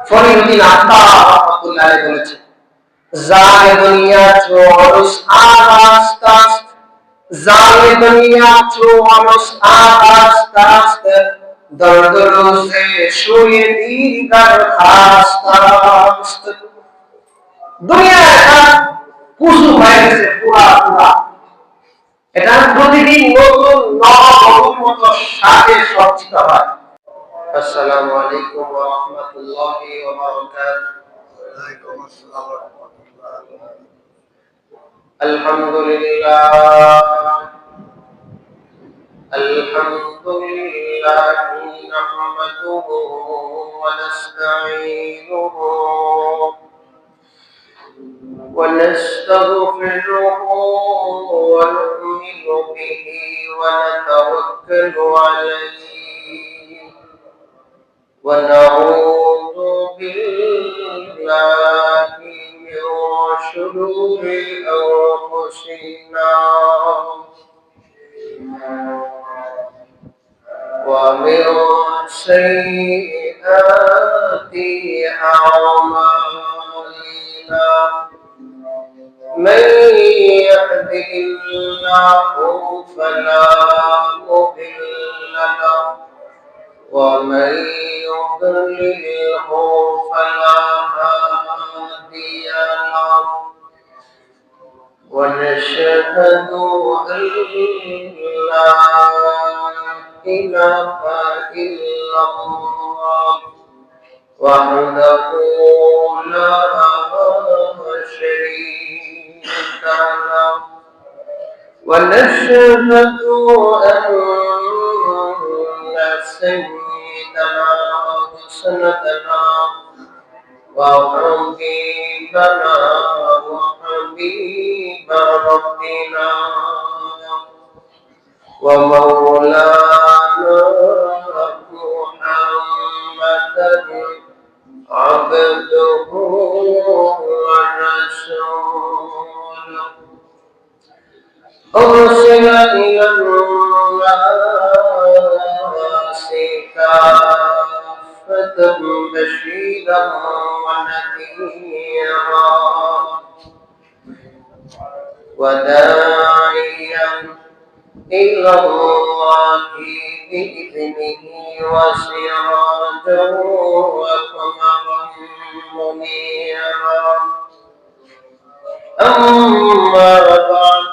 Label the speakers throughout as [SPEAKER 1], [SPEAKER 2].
[SPEAKER 1] ফরিদুদ্দীন আত্মা রাহমাতুল্লাহ আলাইহি বলেছেন, জানে দুনিয়া চো মানুষ আস্তে আস্তে, জানে দুনিয়া চো মানুষ আস্তে আস্তে, দর্দ রোজে শুয়ে দিগার আস্তে আস্তে। দুনিয়া একটা কুসুম হয়ে গেছে পুরা পুরা, এটা প্রতিদিন নতুন নতুন মতো সাথে সজ্জিত হয়। আসসালামু আলাইকুম ওয়া রাহমাতুল্লাহি ওয়া বারাকাতুহু। ওয়ালাইকুম আসসালাম ওয়া রাহমাতুল্লাহ। আলহামদুলিল্লাহ নাহমাদুহু ওয়া নাস্তাঈনুহু ওয়া নাস্তাগফিরুহু ওয়া নু'মিনু বিহি ওয়া নাতাওয়াক্কালু আলাইহি ونعوذ بالله من شرور أنفسنا ومن سيئات أعمالنا من يهده الله فلا مضل له ومن يضلله فلا هادي له ونشهد أن لا إله إلا الله وحده لا شريك له ونشهد أن سيدنا وسندنا وحبيبنا وحبيب ربنا ومولانا محمدا عبده ورسوله أرسل إلى الناس كافة بشيرا ونذيرا وداعيا إلى الله بإذنه وسراجا وقمرا منيرا أما بعد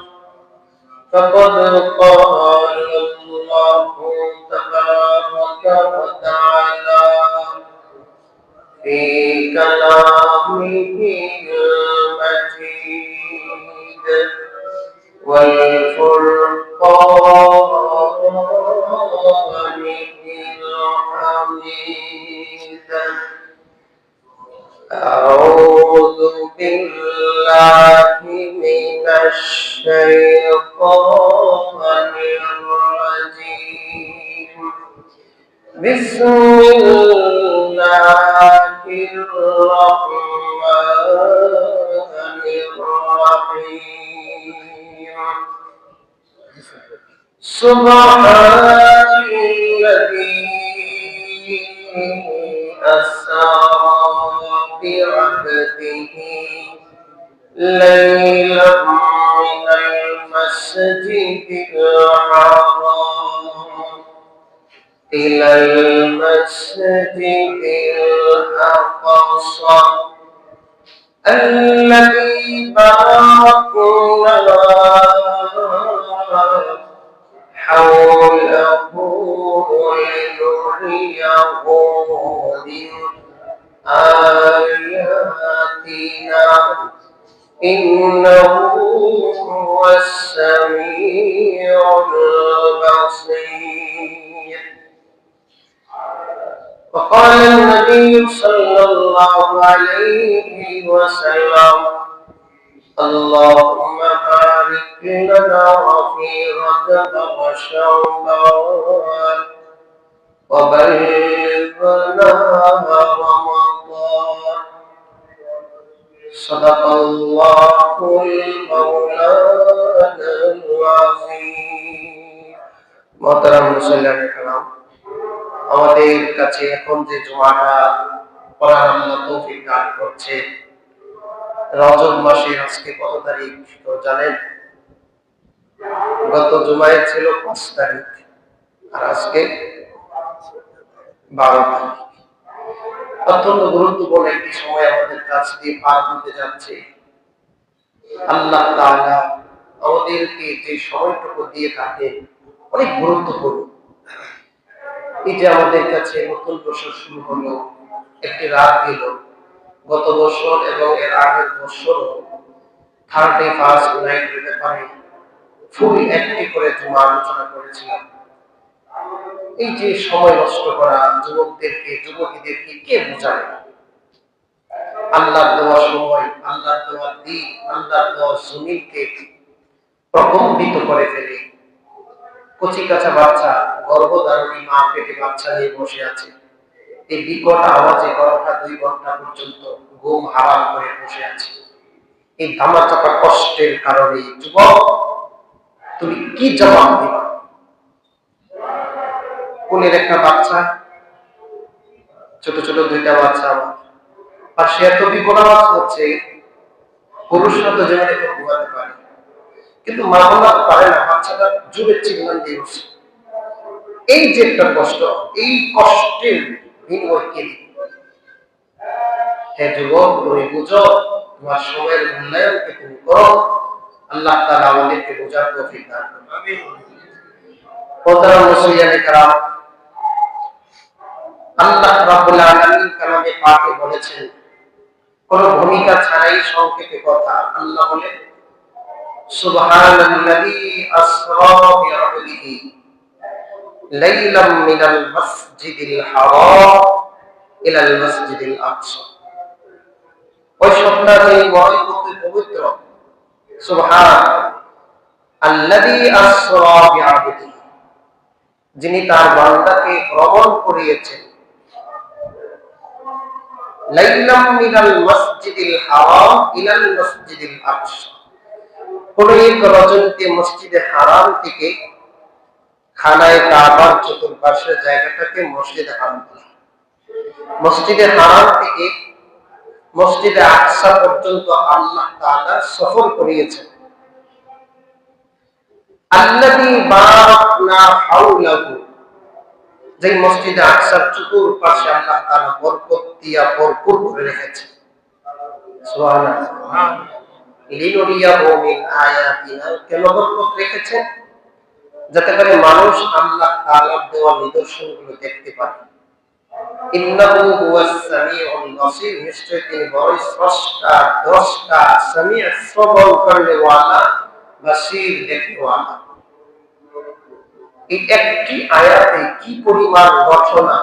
[SPEAKER 1] فقد قال الله تبارك وتعالى في كلامه المجيد والفرقان الحميد. أعوذ بالله من الشيطان الرجيم. بسم الله الرحمن الرحيم. سبحان الذي أسرى بعبده ليلا من المسجد الحرام إلى المسجد الأقصى الذي باركنا حوله لنريه من آياتنا إنه هو السميع البصير. وقال النبي صلى الله عليه وسلم اللهم بارك لنا في رجب وشعبان وبلغنا رمضان. صدق الله المولانا العظيم. محترم মুসল্লিয়ান کرام, আমাদের কাছে এখন যে জুমাটা পড়ার তৌফিক দান করছে। রজব মাসের আজকে কত তারিখ তো জানেন? গত জুমায় ছিল 5 তারিখ, আর আজকে 12 তারিখ। অত্যন্ত গুরুত্বপূর্ণ একটি সময় আমাদের কাছ দিয়ে পার হতে যাচ্ছে। আল্লাহ তাআলা আমাদেরকে যে সময়টুকু দিয়ে থাকেন অনেক গুরুত্বপূর্ণ। এই যে আমাদের কাছে নতুন বছর শুরু হলো, একটি রাত গেল। গত বছর এবং এর আগের বছর 31st নাইটের ব্যাপারে ফুল একটি করে জুমা আলোচনা করেছিলাম। এই যে সময় নষ্ট করা, যুবকদেরকে যুবতীদেরকে কে বোঝাবে? আল্লাহর দেওয়া সময়, আল্লাহর দেওয়া দিন, আল্লাহর দেওয়া জমিনকে প্রকম্পিত করে ফেলে। কচি কাঁচা বাচ্চা, গর্ভধারণী মা পেটে বাচ্চা নিয়ে বসে আছে। এই বিকট আওয়াজে 2 ঘন্টা পর্যন্ত ঘুম হারাম করে বসে আছে। এই ধামাচাপা কষ্টের কারণে যুবক, তুমি কি জবাব দিবা? কোলের একটা বাচ্চা, ছোট ছোট 2টা বাচ্চা আমার, আর সে এত বিকট আওয়াজ হচ্ছে, পুরুষরা তো যেমন এটা ঘুমাতে পারে, কিন্তু মা বাবা পারে না। বাচ্চাটা জোরে চিল্লান দিয়ে উঠছে। এই যে একটা কষ্ট, এই কষ্টের বিনিময় কে দিবে? হে যুবক, তুমি বুঝো তোমার সময়ের মূল্যায়নকে তুমি করো। আল্লাহ তাআলা আমাদেরকে বোঝার তৌফিক দান করুন। আমিন। প্রধান মুসলিয়ানে کرام, আল্লাহ রাব্বুল আলামিন কালামে পাকে বলেছেন, কোন ভূমিকা ছাড়াই সংক্ষেপে কথা। আল্লাহ বলেন, সুবহানাল্লাযী আসরা বিআবদিহি লাইলাম মিনাল মাসজিদিল হারাম ইলাল মাসজিদিল আকসা। ওই সত্তা যিনি বড়ই পবিত্র, সুবহান আল্লাযী আসরা বিআবদিহি, যিনি তার বান্দাকে ভ্রমণ করিয়েছেন। লাইলাম মিনাল মাসজিদিল হারাম ইলাল মাসজিদিল আকসা, কোন এক রজনীতে মসজিদে হারাম থেকে খানায়ে কাবার চতুর্পাশের জায়গাটাকে মসজিদে হারাম বলা। মসজিদে হারাম থেকে মসজিদে আকসা পর্যন্ত আল্লাহ তাআলা সফর করিয়েছেন। আল্লাযী বারাকনা হাওলাহু, যে মসজিদে আকসার চতুর্পাশে আল্লাহ তাআলা বরকত দিয়া ভরপুর করে রেখেছেন। সুবহানাল্লাহ। লিনুরিয়াহু মিন আয়াতিনা, কেন বরকত রেখেছেন? যাতে করে মানুষ আল্লাহ তাআলার দেওয়া নিদর্শনগুলো দেখতে পারে। ইন্নাহু হুয়াস সামিউল বাসীর, নিশ্চয় তিনি বড়ই স্রষ্টা, দ্রষ্টা, সামি', শ্রবণ করনে ওয়ালা, বাসীর দেখতে ওয়ালা। এই একটি আয়াতে কি পরিমাণ ঘটনা,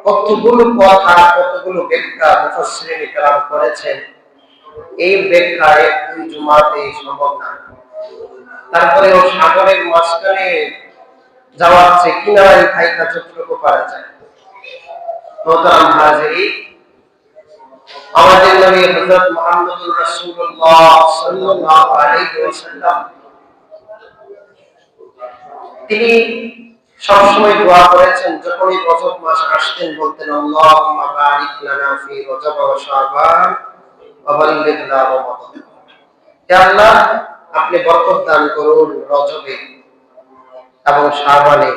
[SPEAKER 1] কতগুলো কথা, কতগুলো ব্যাখ্যা মুফাসসিরিন کرام করেছেন। এই ব্যাখ্যা 1-2 জুমাতে সম্ভব না। তারপরে ও সাগরের মাঝখানে যাওয়ার চেয়ে কিনারায় থাইকা যতটুকু পারা যায়। মোহতারাম হাজিরিন, আমাদের নবী হযরত মুহাম্মদুর রাসূলুল্লাহ সাল্লাল্লাহু আলাইহি ওয়াসাল্লাম, তিনি সবসময় দোয়া করেছেন, যখনই রজব মাস আসতেন বলতেন, আল্লাহুম্মা বারিক লানা ফি রজব ওয়া শাবান ওয়া বাল্লিগনা রমাদান। হে আল্লাহ, আপনি বরকত দান করুন রজবে এবং শাবানে,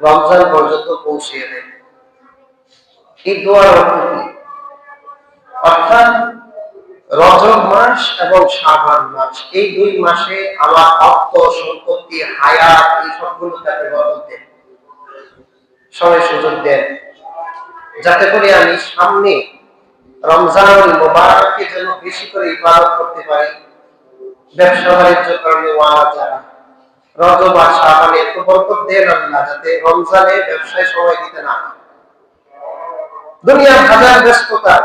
[SPEAKER 1] রমজান পর্যন্ত পৌঁছিয়ে দেন। এই দোয়ার অর্থ কি? অর্থাৎ রজব মাস এবং শাবান মাস, এই 2 মাসে আমার অর্থ, সম্পত্তি, হায়াত, এই সবগুলো তাকে বরকত দেন, সময় সুযোগ দেন, যাতে করে আমি সামনে রমজানুল মুবারকে যেন বেশি করে ইবাদত করতে পারি। ব্যবসা বাণিজ্য করলে ওয়ালা যারা রজব আর শাবানে একটু বরকত দেন আল্লাহ, যাতে রমজানে ব্যবসায় সময় দিতে না হয়। দুনিয়ার হাজার ব্যস্ততা,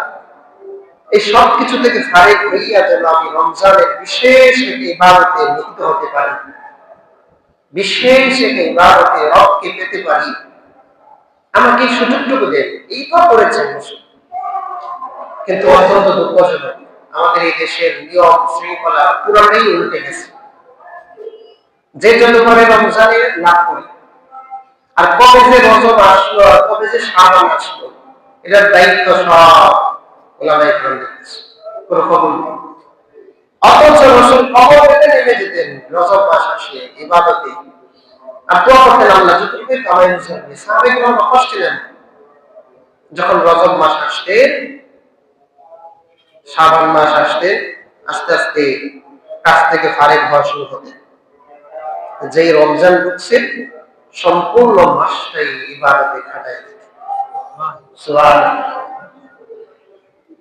[SPEAKER 1] এই সব কিছু থেকে ফারিগ হইয়া যেন আমি রমজানের বিশেষ একটি ইবাদতে লিপ্ত হতে পারি, বিশেষ একটি ইবাদতে রবকে পেতে পারি। আমাকে এই সুযোগটুকু দেন। এই তো করেছেন মুসলিম। কিন্তু অত্যন্ত দুঃখজনক, আমাদের এই দেশের নিয়ম শৃঙ্খলা পুরোটাই উল্টে গেছে। যে জন্য করে রমজানে লাভ করি, আর কবে যে রজব আসলো আর কবে যে শাবান আসলো, এটার দায়িত্ব সব ওলামায়ে কেরাম দেখতেছে কোনো খবর নেই। অথচ রাসূল কবর পেতে নেমে যেতেন রজব মাস আসলে ইবাদতে, আর দোয়া করতেন আল্লাহ যতটুকু কামাই রুজি। সাহাবায়ে কেরাম অভ্যাস ছিলেন যখন রজব মাস আসতে, শাবান মাস আসতে, আস্তে আস্তে কাজ থেকে ফারেক হওয়া শুরু হতেন। যেই রমজান ঢুকছে সম্পূর্ণ মাসটাই ইবাদতে কাটায় দিতেন। সুবহানাল্লাহ।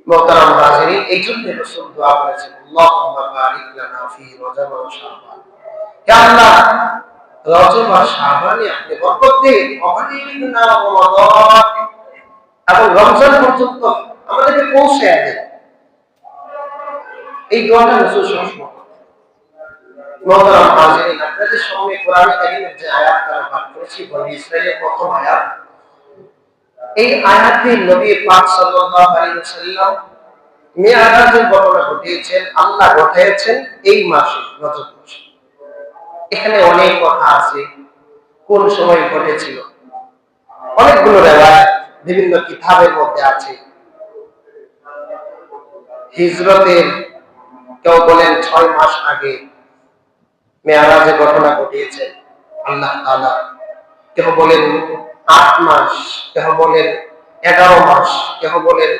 [SPEAKER 1] মুহতারাম হাজিরিন, এই জন্য রাসূল দোয়া করেছেন আল্লাহুম্মা বারিক লানা ফি রজব ওয়া শাবান। হে আল্লাহ, রজব আর শাবানে আপনি বরকত দিন, ওয়াবালিগনা রমাদান, এবং রমজান পর্যন্ত আমাদেরকে পৌঁছায় দেন। এই দোয়াটা রাসূল সবসময় করতেন। মুহতারাম হাজিরিন, আপনাদের সামনে কোরআন কারীমের যে আয়াতটা পাঠ করেছি, বনী ইসরাঈলের প্রথম আয়াত, এই আয়াতে নবী পাক সাল্লাল্লাহু আলাইহি ওয়াসাল্লাম মিরাজের ঘটনা ঘটিয়েছেন, আল্লাহ ঘটিয়েছেন এই মাসে, রজব মাসে। এখানে অনেক কথা আছে, কোন সময় ঘটেছিল, অনেকগুলো রিওয়ায়াত বিভিন্ন কিতাবের মধ্যে আছে। হিজরতের কেউ বলেন 6 মাস আগে মেরাজের ঘটনা ঘটিয়েছেন আল্লাহ তাআলা, কেউ বলেন 8 মাস, কেউ বলেন 11 মাস, কেউ বলেন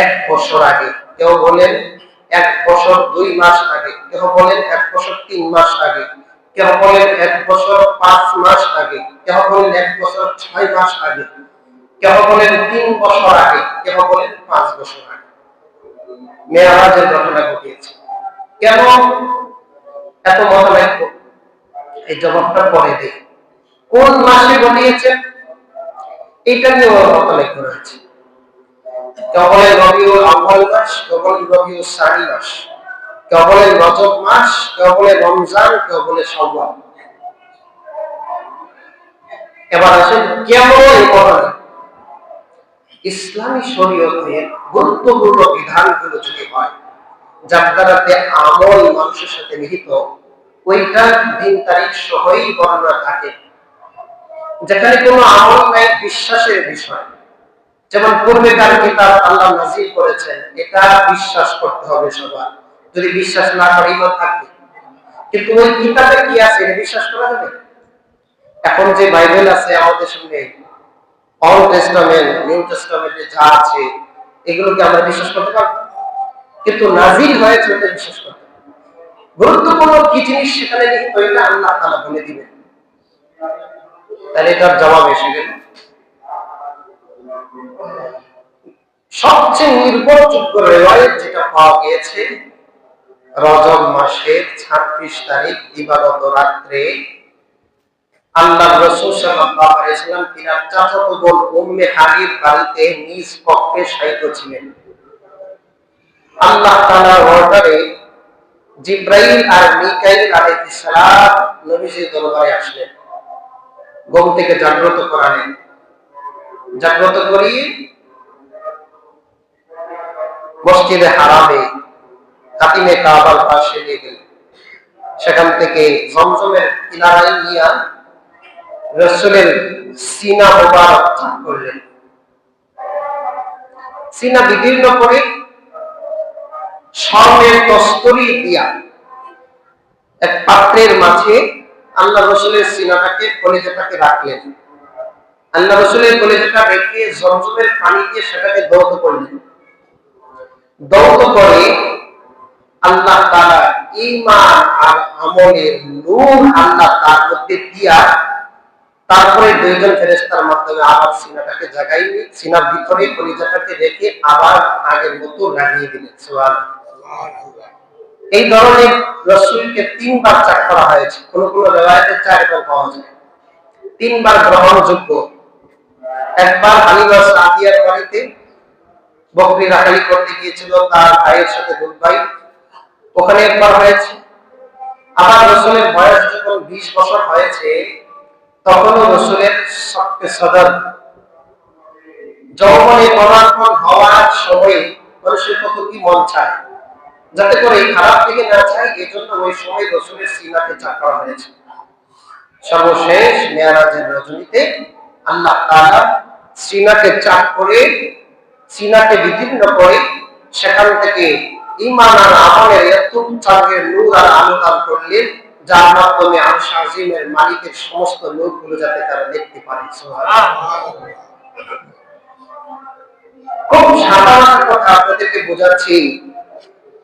[SPEAKER 1] 1 বছর আগে, কেউ বলেন 1 বছর 2 মাস আগে, কেউ বলেন 1 বছর 3 মাস আগে, কেউ বলেন 1 বছর 5 মাস আগে, কেউ বলেন 1 বছর 6 মাস আগে, কেউ বলেন 3 বছর আগে, কেউ বলেন 5 বছর আগে মেরাজের ঘটনা ঘটিয়েছে। কেন এত মতানৈক্য? এই জবাবটা পরে দেই। কোন মাসে ঘটিয়েছেন এটা নিয়ে মতানৈক্য রয়েছে। কেউ বলেন রবিউল আউয়াল মাস, কেউ বলেন রবিউল সানি মাস, কেউ বলেন রজব মাস, কেউ বলে রমজান, কেউ বলে শাওয়াল। এবার আসেন কেমন এই ঘটনা। ইসলামী শরীয়তের গুরুত্বপূর্ণ বিধানগুলো যদি হয়, যার দ্বারাতে আমল মানুষের সাথে নিহিত, ওইটা দিন তারিখ সহই বর্ণনা থাকে। যেখানে কোনো আমল নাই, বিশ্বাসের বিষয়, যেমন পূর্বেকার কিতাব আল্লাহ নাযিল করেছেন, এটা বিশ্বাস করতে হবে সবার। যদি বিশ্বাস না করে ইমান থাকবে, কিন্তু ওই কিতাবে কি আছে এটা বিশ্বাস করা যাবে? এখন যে বাইবেল আছে আমাদের সামনে, ওল্ড টেস্টামেন্ট, নিউ টেস্টামেন্টে যা আছে এগুলোকে আমরা বিশ্বাস করতে পারবো? কিন্তু নাযিল হয়েছে ওটা বিশ্বাস করতে পারবো। গুরুত্বপূর্ণ কি জিনিস সেখানে লিখিত, এটা আল্লাহ তাআলা বলে দিবেন। তাহলে এটার জবাব এসে গেল। সবচেয়ে নির্ভরযোগ্য রিওয়ায়াত যেটা পাওয়া গিয়েছে, রজব মাসের 26 তারিখ দিবাগত রাত্রে আল্লাহর রাসূল সাল্লাল্লাহু আলাইহি ওয়াসাল্লাম তিনার চাচাতো বোন উম্মে হানির বাড়িতে নিজ কক্ষে শায়িত ছিলেন। আল্লাহ তাআলার অর্ডারে জিবরাইল আর মিকাইল আলাইহিস সালাম নবীজির দরবারে আসলেন, ঘুম থেকে জাগ্রত করালেন, জাগ্রত করিয়ে মসজিদে হারামে খাতিমে কাবার পাশে নিয়ে গেলেন। সেখান থেকে জমজমের কিনারায় নিয়ে রাসূলের সিনা মোবারক চাক করলেন। সিনা বিদীর্ণ করে স্বর্ণের তস্তরি দিয়া এক পাত্রের মাঝে আল্লাহ রাসূলের সিনাটাকে, কলিজাটাকে রাখলেন। আল্লাহ রাসূলের কলিজাটা রেখে জমজমের পানি দিয়ে সেটাকে দৌত করলেন। দৌত করে আল্লাহ তাআলা ঈমান আর আমলের নূর আল্লাহ তার মধ্যে দিয়া তারপরে দুইজন ফেরেশতার মাধ্যমে আবার সিনাটাকে জাগাই, সিনার ভিতরে কলিজাটাকে রেখে আবার আগের মতো লাগিয়ে দিলেন। সুবহানাল্লাহ। এই ধরনের রাসূলকে 3 বার চাক করা হয়েছে, কোন কোন রিওয়ায়াতে 4 বার পাওয়া যায়। 3 বার গ্রহণযোগ্য। একবার হালিমা সাদিয়ার বাড়িতে বকরি রাখালি করতে গিয়েছিল তার ভাইয়ের সাথে, দুধ ভাই, ওখানে একবার হয়েছে। আবার রাসূলের বয়স যখন 20 বছর হয়েছে, তখনও রাসূলের সবকে সদর যৌবনে পদার্পণ হওয়ার সময় মানুষের কত কি মন চায়, যাতে করে খারাপ দিকে না চায়, এজন্য ওই সময় রাসূলের সিনাকে চাক করা হয়েছে। সর্বশেষ মেরাজের রজনীতে আল্লাহ তাআলা সিনাকে চাক করে, সিনাকে বিদীর্ণ করে সেখান থেকে ঈমান আর আমলের এত উচ্চাঙ্গের নূর আর আলো দান করলেন, যার মাধ্যমে আরশ আজিমের মালিকের সমস্ত নূরগুলো যাতে তারা দেখতে পারে। সুবহানাল্লাহ। খুব সাধারণ কথা আপনাদেরকে বোঝাচ্ছি,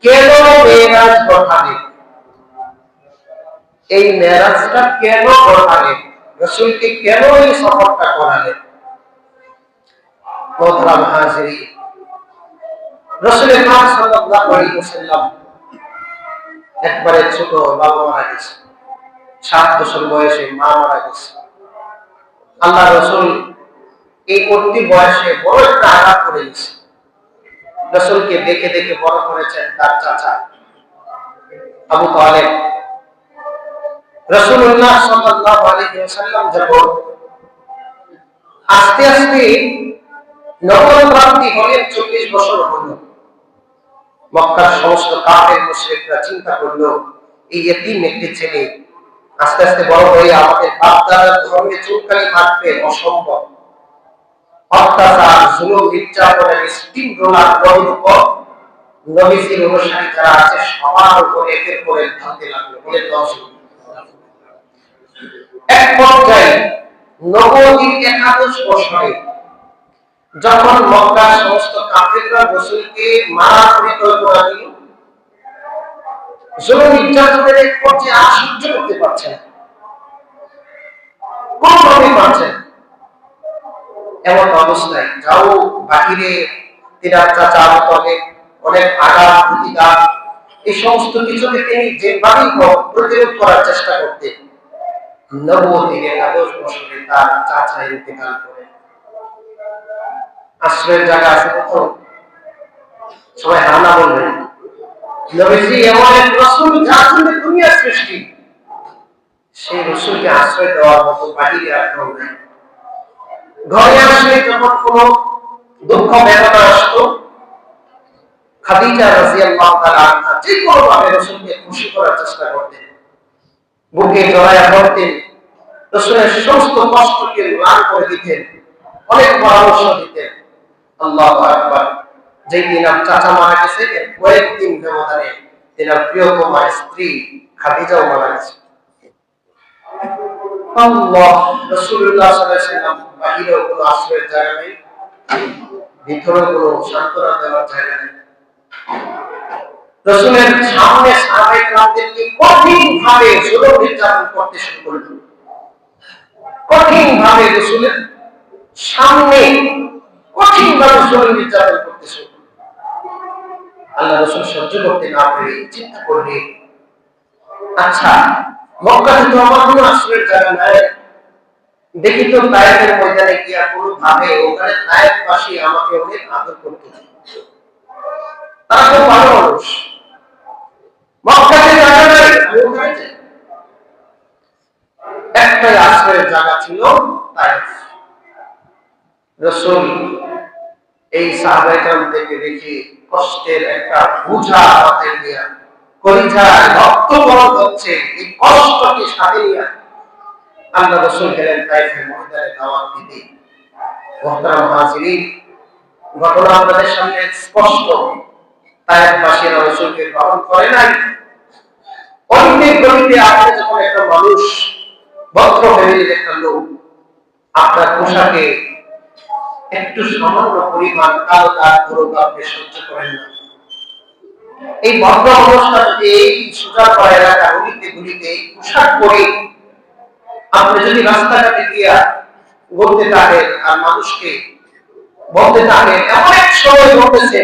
[SPEAKER 1] কেন মেরাজ ঘটালেন, এই মেরাজটা কেন ঘটালেন, রাসূলকে কেন এই সফরটা করালেন। মোহতারাম হাজিরিন, রাসূল পাক সাল্লাল্লাহু আলাইহি ওয়াসাল্লাম একবারে ছোট বাবা মারা গেছে, 7 বছর বয়সে মা মারা গেছে। আল্লাহ রাসূল এই উঠতি বয়সে বড় একটা আঘাত করে গেছে। রাসূলকে দেখে দেখে বড় করেছেন তার চাচা আবু তালেব। রাসূলুল্লাহ সাল্লাল্লাহু আলাইহি ওয়াসাল্লাম যখন আস্তে আস্তে নবুয়ত প্রাপ্তি হলেন, 40 বছর হলো, মক্কার সমস্ত কাফের মুশরিকরা চিন্তা করলো এই ইতিম একটি ছেলে আস্তে আস্তে বড় হয়ে আমাদের বাপ দাদার ধর্মে চুলকানি মারবে, অসম্ভব। অত্যাচার, জুলুম, নির্যাতনের স্টিম রোলার নবীর উপর নবীজির অনুসারী যারা আছে সবার উপর একের পর এক ঢালতে লাগলো। বলে দশ এক পর্যায়ে নববীর 11 বছরে যখন মক্কার সমস্ত কাফেররা রাসূলকে মারার পরিকল্পনা নিল, জুলুম নির্যাতনের এক পর্যায়ে আর সহ্য করতে পারছে না, কোনোভাবেই পারছে না। এমন অবস্থায় যাও বাহিরে তিনার চাচা আবু তালেব অনেক আঘাত প্রতিঘাত এই সমস্ত কিছুকে তিনি যেভাবেই প্রতিরোধ করার চেষ্টা করতেন। নববীর 11 বছরে তার চাচা ইন্তেকাল করে। আশ্রয়ের জায়গা আছে কোথাও? সবাই হানা বলবেন। নবীজি এমন এক রাসূল যার জন্য দুনিয়া সৃষ্টি, সেই রাসূলকে আশ্রয় দেওয়ার মতো বাহিরে আর কেউ নাই। ঘরে আসলে যখন কোনো দুঃখ বেদনা আসতো, খাদিজা রাদিয়াল্লাহু তাআলা আনহা যে কোনো ভাবে রাসূলকে খুশি করার চেষ্টা করতেন, বুকে জড়ায়া ধরতেন, রাসূলের সমস্ত কষ্টকে ম্লান করে দিতেন, অনেক পরামর্শ দিতেন। আল্লাহু আকবার। যেই দিন চাচা মারা গেছে এর কয়েকদিন ব্যবধানে তিনার প্রিয়তমা স্ত্রী খাদিজাও মারা গেছে। আল্লাহ, রাসূলুল্লাহ সাল্লাল্লাহু আলাইহি ওয়াসাল্লাম বাহিরে কোনো আশ্রয়ের জায়গা নেই, ভিতরে কোনো সান্ত্বনা দেওয়ার জায়গা নেই। রাসূলের সামনে সাহাবায়ে কেরামদেরকে কঠিন ভাবে জুলুম নির্যাতন করতে শুরু করলেন। কঠিন ভাবে রাসূলের সামনে কঠিন ভাবে জুলুম নির্যাতন করতে শুরু করলেন। আল্লাহ রাসূল সহ্য করতে না পেরে চিন্তা করলেন, আচ্ছা মক্কাতে তো আমার কোনো আশ্রয়ের জায়গা নাই, দেখি তো তায়েফের ময়দানে গিয়া কোনো ভাবে ওখানে তায়েফবাসী আমাকে অনেক আদর করতে, তারা খুব ভালো মানুষ, মক্কাতে জায়গা নাই, আমি ওখানে যাই। একটাই আশ্রয়ের জায়গা ছিল তায়েফ। রাসূল এই সাহাবায়ে কেরামদেরকে দেখে কষ্টের একটা বোঝা মাথায় দিয়া, কলিজায় রক্ত বরফ হচ্ছে, এই কষ্টকে সাথে নিয়ে আল্লাহ রাসূল গেলেন তায়েফের ময়দানে দাওয়াত দিতে। মুহতারাম হাজিরিন, ঘটনা আমাদের সামনে স্পষ্ট। তায়েফবাসীরা রাসূলকে গ্রহণ করে নাই। অনেক গলিতে আপনি যখন একটা মানুষ, ভদ্র ফ্যামিলির একটা লোক, আপনার পোশাকে একটু সামান্য পরিমাণ কালো দাগ পড়ুক আপনি সহ্য করেন না। এই ভদ্র মানুষটা যদি এই সোজা করা এলাকা গলিতে গলিতে এই পোশাক পরে আপনি যদি রাস্তাঘাটে গিয়া বলতে থাকেন আর মানুষকে বলতে থাকেন, এমন এক সময় ঘটেছে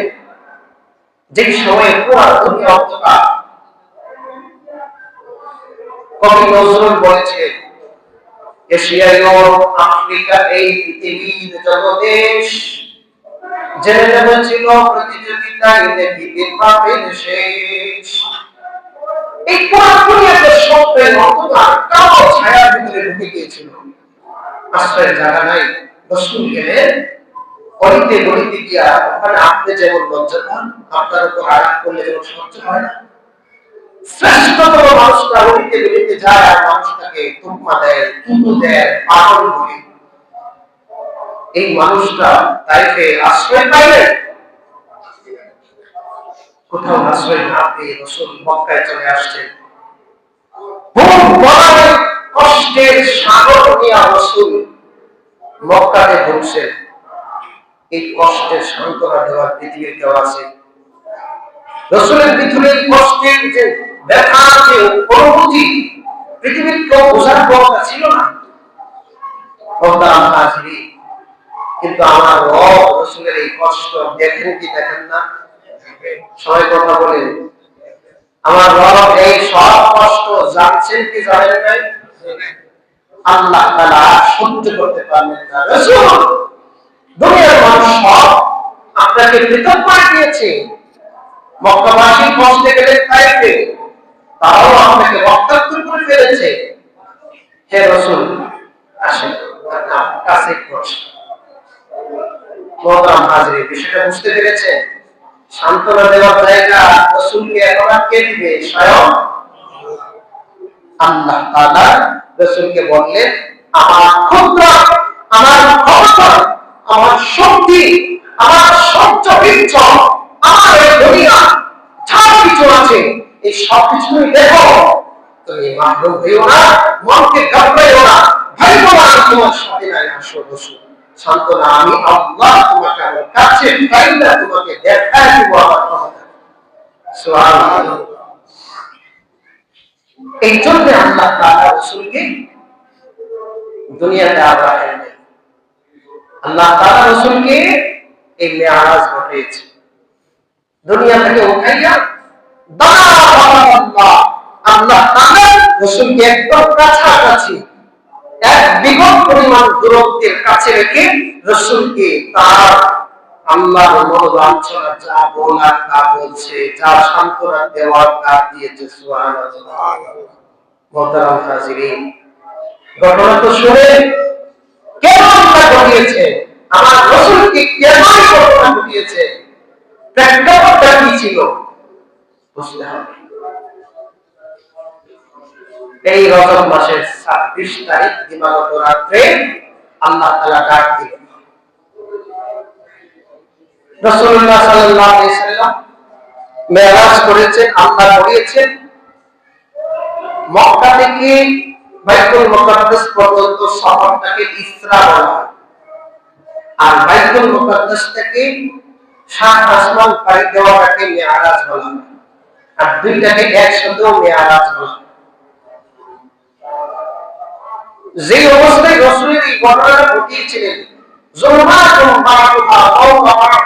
[SPEAKER 1] যে সময়ে পুরা দুনিয়া অন্ধকার। কবি নজরুল বলেছেন, এশিয়া, ইউরোপ, আফ্রিকা এই পৃথিবীর যত দেশ, জেনে নেব ছিল প্রতিযোগিতায় দেখিতে পাবেন শেষ। এই পুরা দুনিয়াতে সত্যের অন্ধকার কালো ছায়ার ভিতরে ঢুকে গিয়েছিল, আশ্রয়ের জায়গা নাই। রাসূল গেলেন গলিতে গলিতে গিয়া, ওখানে আপনি যেমন লজ্জা পান, আপনার উপর আঘাত করলে যেমন সহ্য হয় না, শ্রেষ্ঠতম মানুষটা গলিতে গলিতে যায় আর মানুষটাকে তুকমা দেয়, থুতু দেয়, পাগল বলে। এই মানুষটা তাইফে আশ্রয় পাইলেন, কোথাও আশ্রয় না পেয়ে রাসূল মক্কায় চলে আসছেন। খুব বড় কষ্টের সাগর নিয়ে রাসূল মক্কাতে ঢুকছেন। এই কষ্টের সান্ত্বনা দেওয়ার পৃথিবীর কেউ আছে? রাসূলের পৃথিবীর কষ্টের যে ব্যথা, যে অনুভূতি পৃথিবীর কেউ বোঝার ক্ষমতা ছিল না। কিন্তু আমার রব রাসূলের এই কষ্ট দেখেন কি দেখেন না? সবাই কথা বলেন। আমার রব এই সব কষ্ট জানছেন কি জানেন নাই? আল্লাহ তাআলা সহ্য করতে পারলেন না। রাসূল, দুনিয়ার মানুষ সব আপনাকে পৃথক করে দিয়েছে। মক্কাবাসী কষ্টে গেলে তাইতে তারাও আপনাকে রক্তাক্ত করে ফেলেছে। হে রাসূল, আসেন কাছে বসুন। মোহতারাম হাজিরিন, বিষয়টা বুঝতে পেরেছেন? সান্ত্বনা দেওয়ার জায়গা রাসূলকে এখন আর কে দিবে? স্বয়ং আল্লাহ তাআলা রাসূলকে বললেন, আমার ক্ষুদ্র, আমার ক্ষমতা, আমার শক্তি, আমার সহ্য বীর্য, আমার এই দুনিয়া যা কিছু আছে এই সব কিছুই দেখো, তুমি মাহরুম হইও না, মনকে ঘাবড়াইও না, ভাইবো না তোমার সাথে নাই। আসো রাসূল, সান্ত্বনা আমি আল্লাহ তোমাকে আমার কাছে পাইলা তোমাকে দেখায় দিব আমার ক্ষমতা। সুবহানাল্লাহ। এই জন্য আল্লাহ তাআলা রাসূলকে দুনিয়াতে পাঠালেন। আল্লাহ তাআলা রাসূলকে এই মেরাজ ঘটিয়েছে, দুনিয়া থেকে উঠাইয়া আল্লাহ তাআলা রাসূলকে একদম কাছাকাছি, এক বিগত পরিমাণ দূরত্বের কাছে রেখে রাসূলকে তার আল্লাহর মনোবাঞ্ছনা যা বলার তা বলছে, যা সান্ত্বনা দেওয়ার তা দিয়েছে। সুবহানাল্লাহ। মোহতারাম হাজিরিন, ঘটনা তো শুনে কেন আল্লাহ ঘটিয়েছে, আমার রাসূলকে কেন ঘটনা ঘটিয়েছে, প্রেক্ষাপটটা কি ছিল বুঝতে হবে। এই রজব মাসের 26 তারিখ দিবাগত রাত্রে আল্লাহ তাআলা ডাক দিলেন। রাসূলুল্লাহ সাল্লাল্লাহু আলাইহি ওয়াসাল্লাম মেরাজ করেছেন, আল্লাহ করিয়েছেন। মক্কা থেকে বাইতুল মুকাদ্দাস পর্যন্ত সফরটাকে ইসরা বলা হয়, আর বাইতুল মুকাদ্দাস থেকে সাত আসমান পাড়ি দেওয়াটাকে মিরাজ বলা হয়, আর দুইটাকে একসাথেও মিরাজ বলা হয়। যে অবস্থায় রাসূলের এই ঘটনাটা ঘটিয়েছিলেন, যুলমাতুম বা'দুহা ফাওকা বা'দ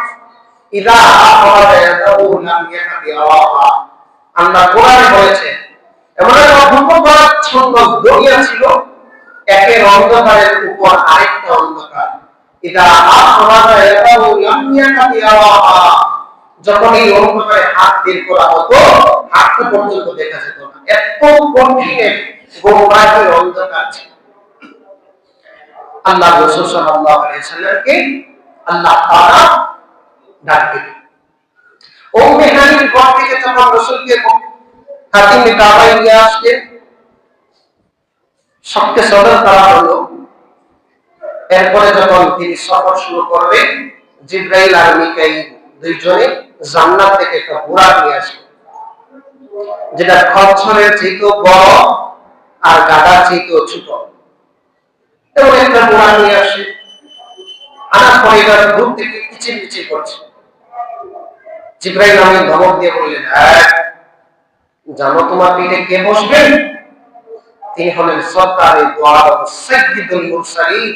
[SPEAKER 1] ইযা আখরাজা ইয়াদাহু লাম ইয়াহদি আওয়াহা। আল্লাহ কোরআনে বলেছেন, এমন একটা ভূগর্ভচ্ছন্ন দুনিয়া ছিল, একের অন্ধকারের উপর আরেকটা অন্ধকার। ইযা আখরাজা ইয়াদাহু লাম ইয়াহদি আওয়াহা, যখন এই অন্ধকারে হাত বের করা হতো হাতটা পর্যন্ত দেখা যেত না, এত কঠিন গোমরাহী অন্ধকার ছিল। আল্লাহ রাসূল সাল্লাল্লাহু আলাইহি ওয়াসাল্লামকে আল্লাহ তাআলা ডাক দিলেন। উম্মে হানির ঘর থেকে যখন রাসূলকে খাতিমে কাবায় নিয়ে আসলেন, সবকে সদর করা হলো। এরপরে যখন তিনি সফর শুরু করবেন, জিবরাইল আর মিকাইল দুইজনে জান্নাত থেকে একটা বুরাক নিয়ে আসলেন, যেটা খচ্চরের চেয়েও বড় আর গাধার চেয়েও ছোট। এবং একটা বুরাক নিয়ে আসে, আনার পরে এবার দূর থেকে কিচির মিচির করছে। জিবরাইল আমিন ধমক দিয়ে বললেন, হ্যাঁ জানো তোমার পিঠে কে বসবেন? তিনি হলেন সরকারে দু আলম সাইয়্যিদুল মুরসালিন,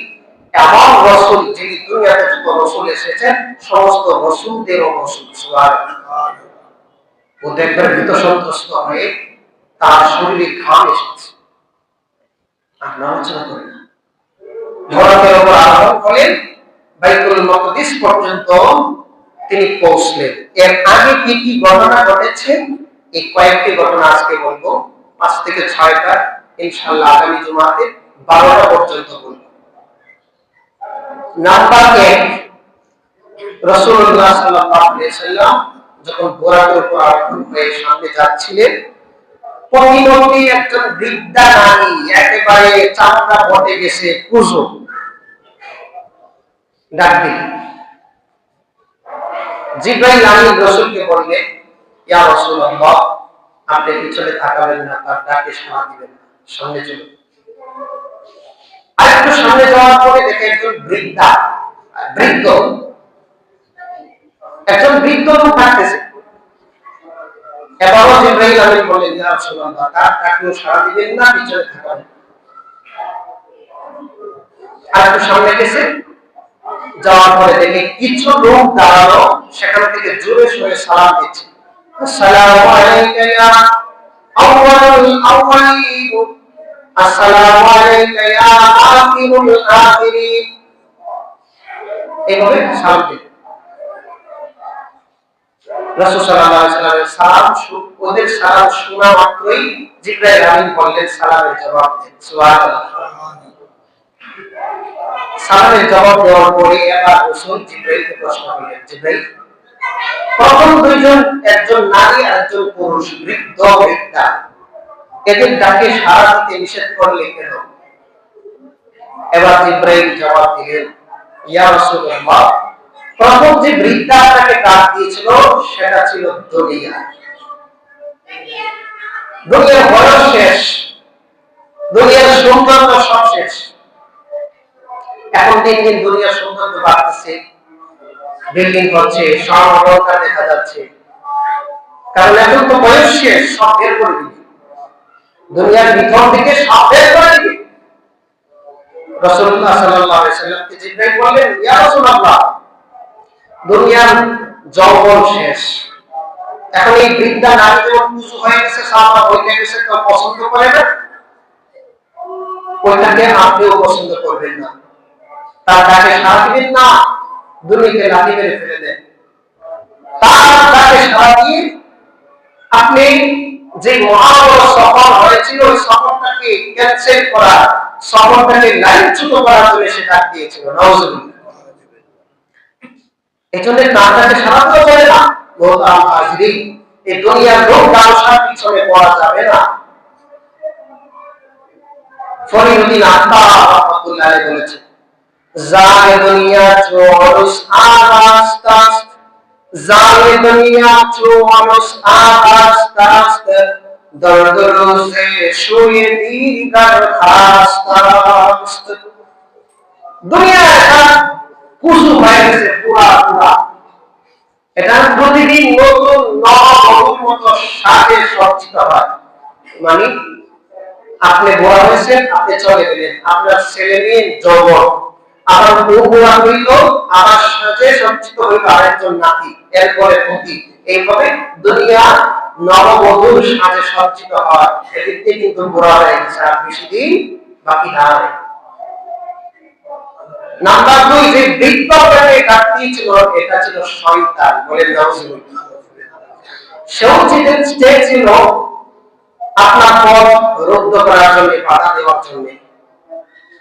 [SPEAKER 1] এমন রাসূল যিনি দুনিয়াতে যত রাসূল এসেছেন সমস্ত রাসূলদেরও রাসূল। সুবহানাল্লাহ। ও দেখবার ভীত সন্ত্রস্ত হয়ে তার শরীরে ঘাম এসেছে, আর নাড়াচাড়া করে না। ঘোড়ার উপর আরোহণ করেন, বাইতুল মাকদিস পর্যন্ত তিনি পৌঁছলেন। এর আগে কি কি ঘটনা ঘটেছে এই কয়েকটি ঘটনা আজকে বলবো, 5 থেকে 6টা, ইনশাআল্লাহ আগামী জুমাতে 12টা পর্যন্ত বলবো। নাম্বার 1, রাসূলুল্লাহ সাল্লাল্লাহু আলাইহি ওয়াসাল্লাম যখন ঘোড়ার উপর আরোহণ হয়ে সামনে যাচ্ছিলেন, প্রতিমধ্যে একজন বৃদ্ধা নারী একেবারে চামড়া বটে গেছে কুজো ডাক দিলেন। জিবরাইল আমিন রাসূলকে বললেন, ইয়া রাসূলুল্লাহ, আপনি পিছনে তাকাবেন না, তার ডাকে সাড়া দিবেন না, সামনে চলুন। আর একটু সামনে যাওয়ার পরে দেখে একজন বৃদ্ধ লোক থাকতেছে। এবারও জিবরাইল আমিন বললেন, ইয়া রাসূলুল্লাহ, তার ডাকেও সাড়া দিবেন না, পিছনে তাকাবেন। আর একটু সামনে গেছে, যাওয়ার পরে দেখে কিছু লোক দাঁড়ানো, সেখান থেকে জোরে সোরে সালাম দিচ্ছে, আসসালামু আলাইকা ইয়া আউয়ালুল আউয়ালিন, আসসালামু আলাইকা ইয়া আখিরুল আখিরিন, এইভাবে সালাম দিচ্ছে। রাসূল সাল্লাল্লাহু আলাইহি ওয়াসাল্লামের সালাম, ওদের সালাম শোনা মাত্রই জিবরাইল আমিন বললেন, সালামের জবাব দেন। সুবহানাল্লাহ। সালামের জবাব দেওয়ার পরে এবার রাসূল জিবরাইলকে প্রশ্ন করলেন, জিবরাইল, প্রথম দুইজন, একজন নারী আর একজন পুরুষ, বৃদ্ধ বৃদ্ধা, এদের ডাকে সাড়া দিতে নিষেধ করলে কেন? এবার জিবরাইল জবাব দিলেন, ইয়া রাসূলুল্লাহ, প্রথম যে বৃদ্ধা তাকে ডাক দিয়েছিল সেটা ছিল দুনিয়া। দুনিয়ার বয়স শেষ, দুনিয়ার সৌন্দর্য সব শেষ। এখন দিন দিন দুনিয়ার সৌন্দর্য বাড়তেছে, বিল্ডিং হচ্ছে, স্বর্ণ অলংকার দেখা যাচ্ছে, কারণ এখন তো বয়স শেষ, সব বের করে দিবে, দুনিয়ার ভিতর থেকে সব বের করে দিবে। রাসূলুল্লাহ সাল্লাল্লাহু আলাইহি ওয়াসাল্লামকে জিবরাইল বললেন, ইয়া রাসূলুল্লাহ, দুনিয়ার যৌবন শেষ, এখন এই বৃদ্ধা নারী যখন পুজো হয়ে গেছে, সাহাবা হয়ে গেছে, কেউ পছন্দ করে না, ওইটাকে আপনিও পছন্দ করবেন না, তার ডাকে সাড়া দিবেন না, দুনিয়াকে লাঠি মেরে ফেলে দেন। তার ডাকে সাড়া দিয়ে আপনি যে মহাবড় সফর হয়েছিল, ওই সফরটাকে ক্যান্সেল করা, সফরটাকে লাইনচ্যুত করার জন্য সে ডাক দিয়েছিল। নাউজুবিল্লাহ। এজন্য তার ডাকে সাড়া দেওয়া যাবে না। মোহতারাম হাজিরিন, এই দুনিয়ার লোক লালসার পিছনে পড়া যাবে না। ফরিদুদ্দীন আত্মা রাহমাতুল্লাহ আলাইহি বলেছেন, জানে দুনিয়া চোরস আকাশ তাস্ত, জানে দুনিয়া চোরস আকাশ তাস্ত, দর্দ রোজে শুয়ে দিগার খাস্তাস্ত। দুনিয়া একটা কুসু হয়ে গেছে, পুরা পুরা, এটা প্রতিদিন নতুন নববধূর মতো সাজে সজ্জিত হয়। মানে আপনি বড় হয়েছেন, আপনি চলে গেলেন, আপনার ছেলে মেয়ে যৌবন, আবার বউ বুড়া হইল, আবার সাজে সজ্জিত হইল আরেকজন নাতি, এরপরে পতি, এইভাবে দুনিয়া নববধূর সাজে সজ্জিত হয়। এদিকে কিন্তু বুড়া হয়ে গেছে, আর বেশি দিন বাকি নাই। নাম্বার 2, যে বৃদ্ধটাকে ডাক দিয়েছিল এটা ছিল শয়তান। বলেন নাউজুবিল্লাহ। সেও চেয়েছিল আপনার পথ রুদ্ধ করার জন্য, বাধা দেওয়ার জন্য,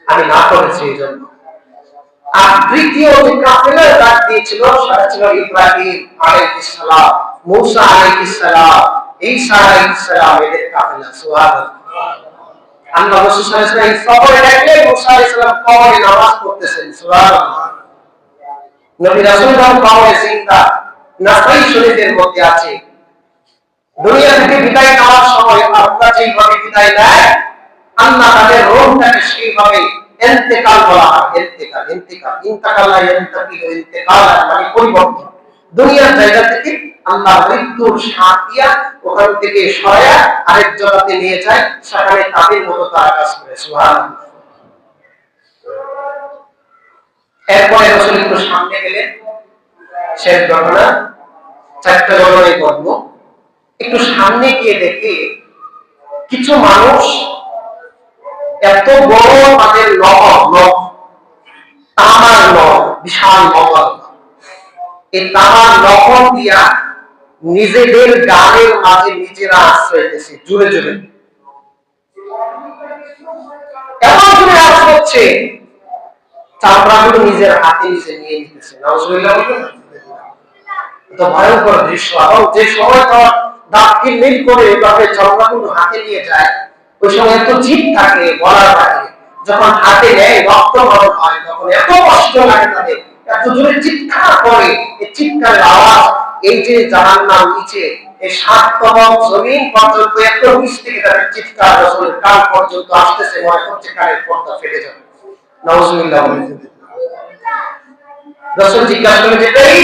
[SPEAKER 1] আমি না করেছি এই জন্য। আর তৃতীয় যে কাফেলা ডাক দিয়েছিল সেটা ছিল ইব্রাহিম আলাইহিস সালাম, মূসা আলাইহিস সালাম, ঈসা আলাইহিস সালাম, এদের কাফেলা। সুবহানাল্লাহ। আল্লাহ রাসূল সাল্লাল্লাহু আলাইহি ওয়াসাল্লাম সফরে দেখলে মূসা আলাইহিস সালাম কবরে নামাজ পড়তেছেন। সুবহানাল্লাহ। নবী রাসূলগণ কবরে জিন্দা, নাসাই শরীফের মধ্যে আছে। দুনিয়া থেকে বিদায় নেওয়ার সময় আল্লাহ যেভাবে বিদায় নেয়, আল্লাহ তাদের রূহটাকে সেইভাবে ইন্তেকাল বলা হয়। ইন্তেকাল, ইন্তেকাল, ইন্তেকাল, ইন্তেকাল, ইন্তেকাল মানে পরিবর্তন। দুনিয়ার জায়গা থেকে আল্লাহ মৃত্যুর শ্বাস দিয়া ওখান থেকে সরায়া আরেক জগতে নিয়ে যায়, সেখানে তাদের মতো তারা কাজ করে। সুবহানাল্লাহ। এরপরে রাসূল একটু সামনে গেলেন, শেষ ঘটনা, 4টা ঘটনাই বলব। একটু সামনে গিয়ে দেখে কিছু মানুষ এত বড় তাদের নখ, তামার নখ, বিশাল নখ, এই তামার নখ দিয়া নিজেদের গালের মাঝে নিজেরা আশ্রয় দিয়েছে, জুড়ে জুড়ে এমন জুড়ে আশ্রয় হচ্ছে, চামড়াগুলো নিজের হাতে নিজে নিয়ে নিতেছে। নাউজুবিল্লাহ। তো ভয়ঙ্কর দৃশ্য। এবং যে সময় দাঁতকে মিল করে এভাবে চামড়াগুলো হাতে নিয়ে যায়, ওই সময় এত জিদ থাকে বলার বাইরে। যখন হাতে নেয় রক্ত গরম হয়, তখন এত কষ্ট লাগে তাদের, এত জোরে চিৎকার করে, এই চিৎকারের আওয়াজ, এই যে জাহান্নাম নিচে এই ৭তম জমিন পর্যন্ত এত নিচ থেকে তাদের চিৎকার রাসূলের কান পর্যন্ত আসতেছে, মনে হচ্ছে কানের পর্দা ফেটে যাবে। নাউজুবিল্লাহ। রাসূল জিজ্ঞাসা করলেন যেটাই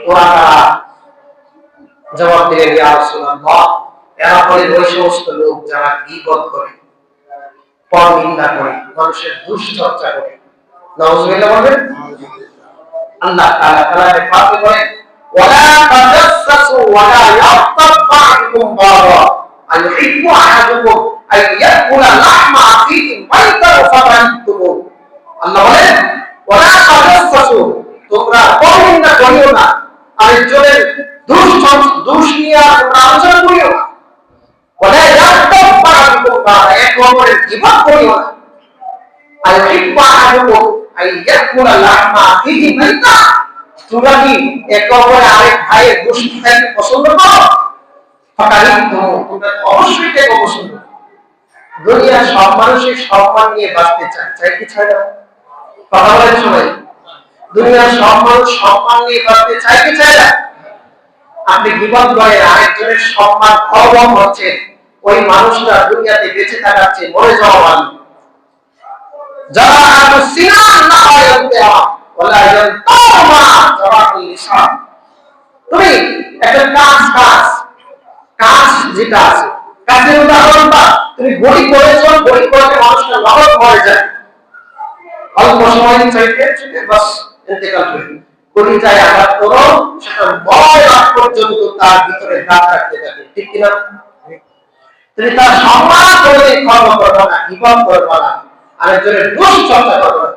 [SPEAKER 1] ওরা জবাব দিলেন, ইয়া রাসূলুল্লাহ, এরা হলেন ওই সমস্ত লোক যারা গীবত করে, পরনিন্দা করে, মানুষের দুশ্চর্চা করে। নাউজুবিল্লাহ বলেন। আল্লাহ তাআলা কালামে পাকে বলেন, ওয়ালা তাজাসসু ওয়ালা ইয়াগতাব বা'দুকুম বা'দা আইয়ুহিব্বু আহাদুকুম আইয়াকুলা লাহমা আখিহি মাইতান ফাকারিহতুমু। আল্লাহ বলেন, ওয়ালা তাজাসসু, তোমরা পরনিন্দা করিও না, আরেকজনের দোষ নিয়ে তোমরা আলোচনা করিও না। ওয়ালা ইয়াগতাব বা'দুকুম বা'দা, এক অপরের গীবত করিও না। আইয়ুহিব্বু আহাদুকুম আইয়াকুলা লাহমা আখিহি মাইতান, তোমরা কি একে অপরের আরেক ভাইয়ের গোশত খাইতে পছন্দ করো? ফাকারিহতুমু, তোমরা অবশ্যই এটা পছন্দ করো। দুনিয়ার সব মানুষই সম্মান নিয়ে বাঁচতে চায়, চাই কি চায় না? কথা বলেন সবাই। দুনিয়ার সব মানুষ সম্মান নিয়ে বাঁচতে চায় কি চায় না? আপনি গীবত করে আরেকজনের সম্মান খর্ব হচ্ছে, ওই মানুষটা দুনিয়াতে বেঁচে থাকার চেয়ে মরে যাওয়া ভালো। যারা সিনান না হয় ওয়ালা ইয়ানতামা জারাতুল লিসান, তুমি একটা কাজ যেটা আছে, কাজের উদাহরণ বা তুমি বড়ি করেছো, বড়ি করতে মানুষটা লবণ হয়ে যায়, অল্প সময় চাইতে চাইতে বাস ইন্তেকাল করে। কলিজায় আঘাত করো, সেটা মরার আগ পর্যন্ত তার ভিতরে দাগ রাখতে থাকে, ঠিক কিনা? তুমি তার সম্মান করে খর্ব করবা না, গীবত করবা না, আরেকজনের দোষ চর্চা করবা না।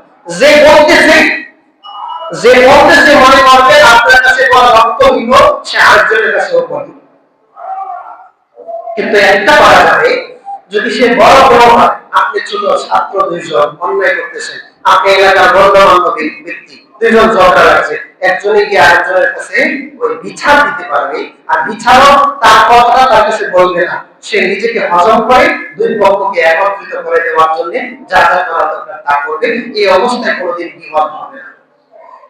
[SPEAKER 1] যে বলতেছে মনে করবে আপনার কাছে বড় রক্তহীন, সে আরেকজনের কাছে বলে। কিন্তু একটা করা যাবে, যদি সে বড় বড় হয়, আপনি ছোট ছাত্র দুইজন অন্যায় করতেছেন, আপনি এলাকার গণ্যমান্য ব্যক্তি দুইজন ঝগড়া লাগছে, একজনে গিয়ে আরেকজনের কাছে ওই বিচার দিতে পারবে, আর বিচারও তার কথাটা তার কাছে বলবে না, সে নিজেকে হজম করে দুই পক্ষকে একত্রিত করে দেওয়ার জন্য যা যা করা দরকার তা করবে। এই অবস্থায় কোনোদিন গীবত হবে না।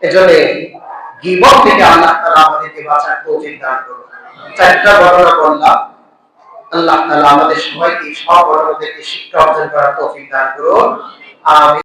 [SPEAKER 1] এজন্য গীবত থেকে আল্লাহ তাআলা আমাদেরকে বাঁচার তৌফিক দান করুন। চারটা ঘটনা বললাম, আল্লাহ তাআলা আমাদের সবাইকে সব ঘটনা থেকে শিক্ষা অর্জন করার তৌফিক দান করুন। আমিন।